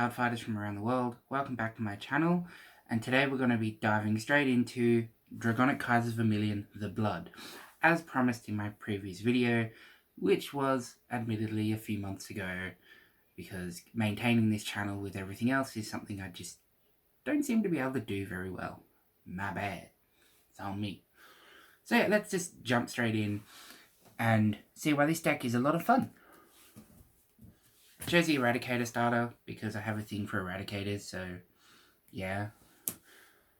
card fighters from around the world. Welcome back to my channel, and today we're going to be diving straight into Dragonic Kaiser Vermillion, The Blood, as promised in my previous video, which was admittedly a few months ago, because maintaining this channel with everything else is something I just don't seem to be able to do very well. My bad. It's on me. So yeah, let's just jump straight in and see why this deck is a lot of fun. Chose the Eradicator starter because I have a thing for Eradicators, so yeah,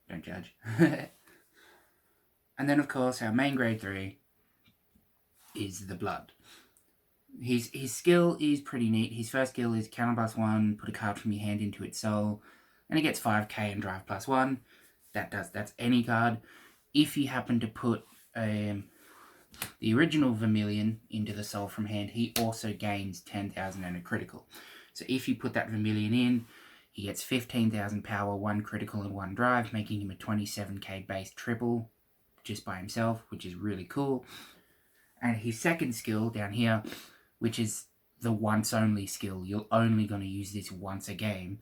don't judge. And then of course our main grade 3 is the Blood. His skill is pretty neat. His first skill is counterblast 1, put a card from your hand into its soul, and it gets 5k and drive +1. That's any card. If you happen to put the original Vermillion into the soul from hand, he also gains 10,000 and a critical. So if you put that Vermillion in, he gets 15,000 power, 1 critical and 1 drive, making him a 27k base triple just by himself, which is really cool. And his second skill down here, which is the once only skill, you're only going to use this once a game,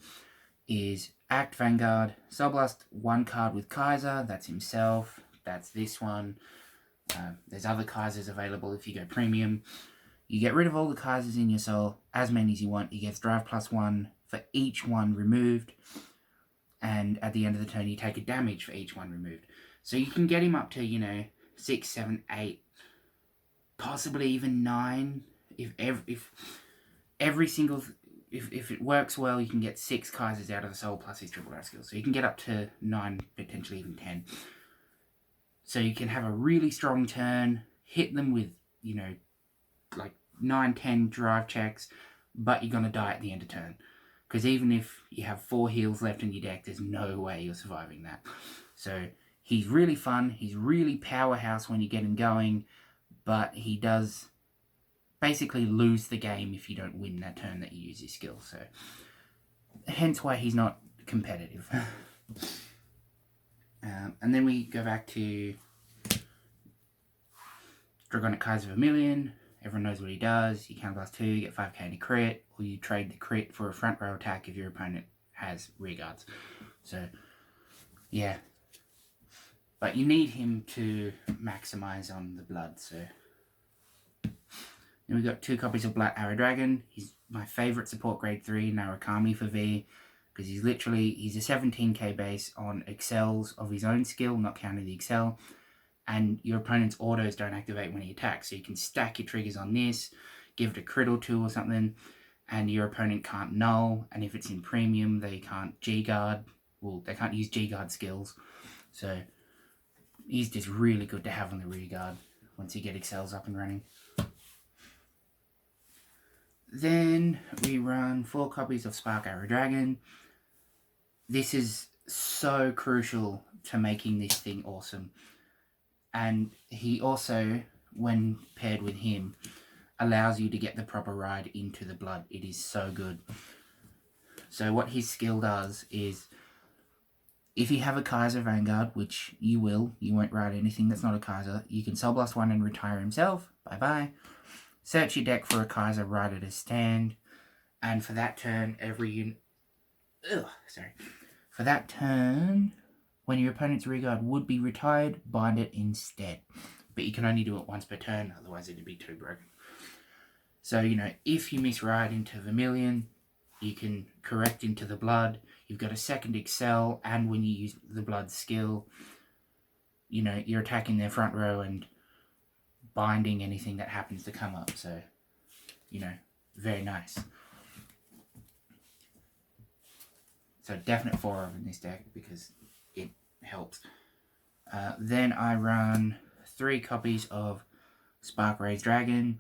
is Act Vanguard. Soul Blast 1 card with Kaiser, that's himself, that's this one. There's other Kaisers available if you go premium. You get rid of all the Kaisers in your soul, as many as you want. He gets drive +1 for each one removed. And at the end of the turn, you take a damage for each one removed. So you can get him up to, 6, 7, 8, possibly even 9. If it works well, you can get 6 Kaisers out of the soul plus his triple drive skill. So you can get up to 9, potentially even 10. So you can have a really strong turn, hit them with, like 9, 10 drive checks, but you're going to die at the end of turn. Because even if you have 4 heals left in your deck, there's no way you're surviving that. So he's really fun, he's really powerhouse when you get him going, but he does basically lose the game if you don't win that turn that you use his skill. So hence why he's not competitive. And then we go back to Dragonic Kaiser Vermillion. Everyone knows what he does. You counterblast 2, you get 5k and a crit, or you trade the crit for a front row attack if your opponent has rear guards. So, yeah. But you need him to maximize on the Blood, so. Then we got 2 copies of Black Arrow Dragon. He's my favourite support grade 3 Narukami for V, because he's a 17k base on excels of his own skill, not counting the excel, and your opponent's autos don't activate when he attacks, so you can stack your triggers on this, give it a crit or 2 or something, and your opponent can't null, and if it's in premium, they can't G-guard, well, they can't use G-guard skills, so he's just really good to have on the rear guard once you get excels up and running. Then we run 4 copies of Spark Arrow Dragon. This is so crucial to making this thing awesome. And he also, when paired with him, allows you to get the proper ride into the Blood. It is so good. So what his skill does is, if you have a Kaiser Vanguard, which you will, you won't ride anything that's not a Kaiser, you can Soul Blast 1 and retire himself. Bye-bye. Search your deck for a Kaiser, ride it as stand, and for that turn, For that turn, when your opponent's rear guard would be retired, bind it instead. But you can only do it once per turn, otherwise it'd be too broken. So, if you misride into Vermillion, you can correct into the Blood. You've got a second excel, and when you use the Blood skill, you're attacking their front row and binding anything that happens to come up. So, very nice. So definite 4 in this deck because it helps. Then I run 3 copies of Spark Raised Dragon.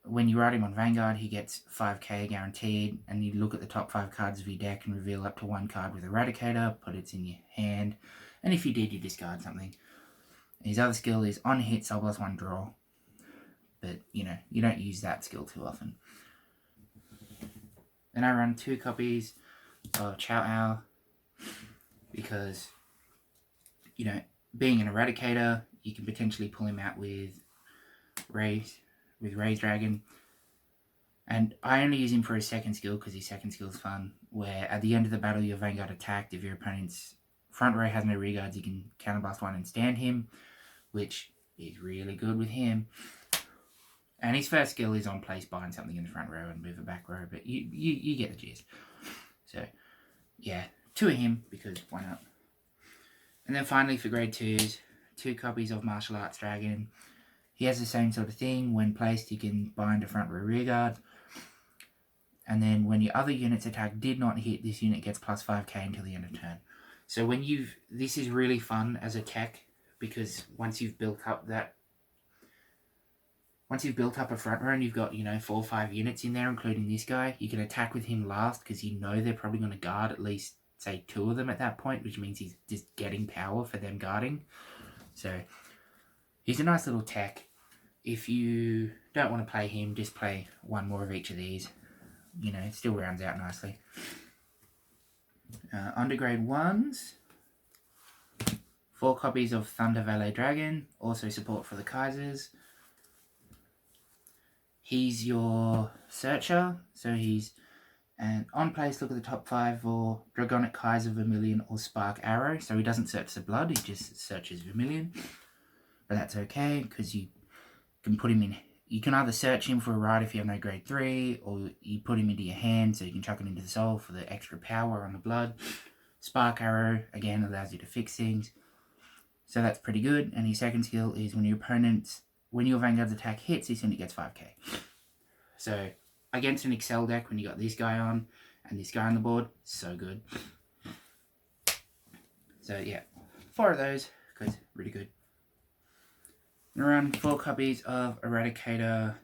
When you ride him on Vanguard, he gets 5k guaranteed, and you look at the top 5 cards of your deck and reveal up to 1 card with Eradicator, put it in your hand, and if you did, you discard something. His other skill is on hit, Soul Blast 1 draw, but you don't use that skill too often. Then I run 2 copies of Chow Owl because, being an Eradicator, you can potentially pull him out with Raised Dragon, And I only use him for his second skill because his second skill is fun. where at the end of the battle your Vanguard attacked. If your opponent's front row has no rear guards, you can counterblast one and stand him, which is really good with him. And his first skill is on place, bind something in the front row and move a back row, but you get the gist. So, yeah, 2 of him, because why not? And then finally for grade 2s, 2 copies of Martial Arts Dragon. He has the same sort of thing. When placed, you can bind a front row rear guard. And then when your other unit's attack did not hit, this unit gets plus 5k until the end of turn. So when this is really fun as a tech, because once you've built up a front row and you've got, 4 or 5 units in there, including this guy, you can attack with him last because you know they're probably going to guard at least, say, 2 of them at that point, which means he's just getting power for them guarding. So he's a nice little tech. If you don't want to play him, just play 1 more of each of these. It still rounds out nicely. Under grade 1s, 4 copies of Thunder Valet Dragon, also support for the Kaisers. He's your searcher, so he's on place, look at the top 5 for Dragonic Kaiser Vermillion or Spark Arrow. So he doesn't search the blood, he just searches Vermillion. But that's okay, because you can put him in. You can either search him for a ride if you have no grade 3, or you put him into your hand so you can chuck it into the soul for the extra power on the blood. Spark Arrow, again, allows you to fix things. So that's pretty good. And his second skill is when your Vanguard's attack hits, this unit gets 5k. So against an Excel deck, when you got this guy on and this guy on the board, so good. So yeah, 4 of those, because really good. And around 4 copies of Eradicator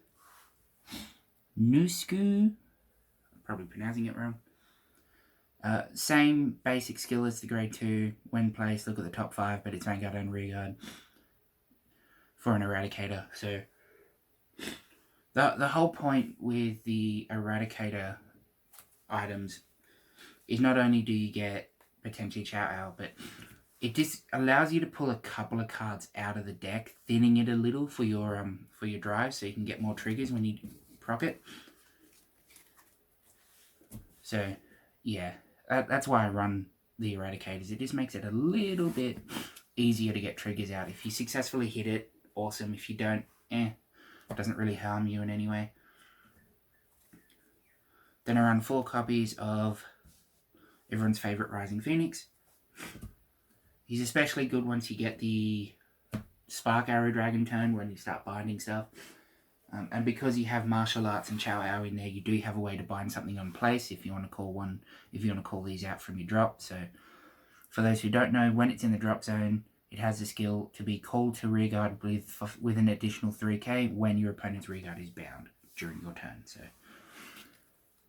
Nusku. Probably pronouncing it wrong. Same basic skill as the grade 2. When placed, look at the top 5, but it's Vanguard and Rearguard for an Eradicator. So the whole point with the Eradicator items is not only do you get potentially Chow Owl, but it just allows you to pull a couple of cards out of the deck, thinning it a little for your drive, so you can get more triggers when you proc it. So yeah, that's why I run the Eradicators. It just makes it a little bit easier to get triggers out. If you successfully hit it, awesome. If you don't, it doesn't really harm you in any way. Then around 4 copies of everyone's favorite Rising Phoenix. He's especially good once you get the Spark Arrow Dragon turn, when you start binding stuff. And because you have Martial Arts and Chow Owl in there, you do have a way to bind something on place if you want to call these out from your drop. So for those who don't know, when it's in the drop zone, it has the skill to be called to rearguard with an additional 3k when your opponent's rearguard is bound during your turn. So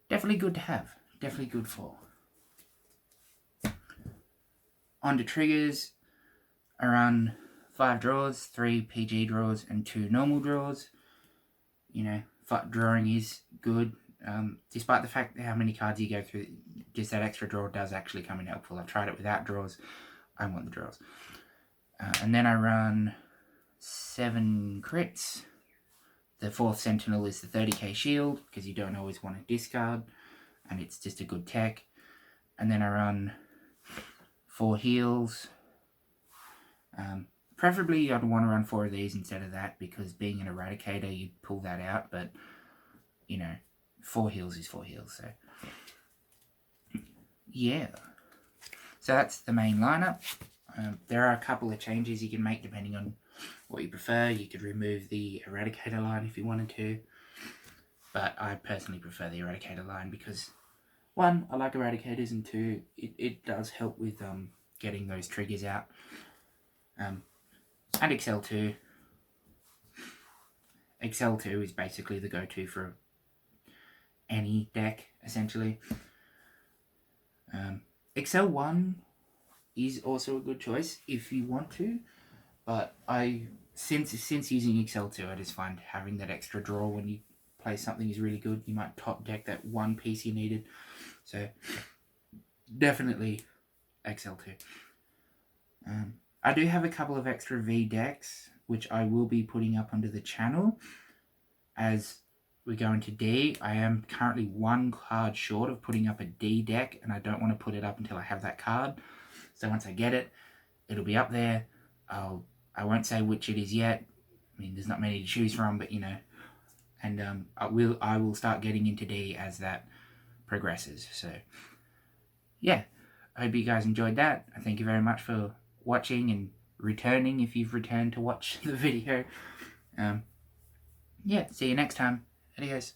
definitely good to have. Definitely good for. On to triggers. I run 5 draws, 3 PG draws, and 2 normal draws. Drawing is good. Despite the fact that how many cards you go through, just that extra draw does actually come in helpful. I've tried it without draws. I want the draws. And then I run 7 crits. The 4th Sentinel is the 30k shield, because you don't always want to discard, and it's just a good tech. And then I run 4 heals. Preferably I'd want to run 4 of these instead of that, because being an Eradicator, you'd pull that out, but 4 heals is 4 heals, so yeah. So that's the main lineup. There are a couple of changes you can make depending on what you prefer. You could remove the Eradicator line if you wanted to, but I personally prefer the Eradicator line because 1, I like Eradicators, and 2, it does help with getting those triggers out. And Excel 2. Excel 2 is basically the go-to for any deck, essentially. Excel 1 is also a good choice if you want to, but since using Excel 2, I just find having that extra draw when you play something is really good. You might top deck that one piece you needed. So definitely Excel 2. I do have a couple of extra V decks, which I will be putting up onto the channel as we go into D. I am currently 1 card short of putting up a D deck, and I don't want to put it up until I have that card. So once I get it, it'll be up there. I won't say which it is yet. I mean, there's not many to choose from, but you know. And I will start getting into D as that progresses. So yeah, I hope you guys enjoyed that. I thank you very much for watching and returning if you've returned to watch the video. Yeah, see you next time. Adios.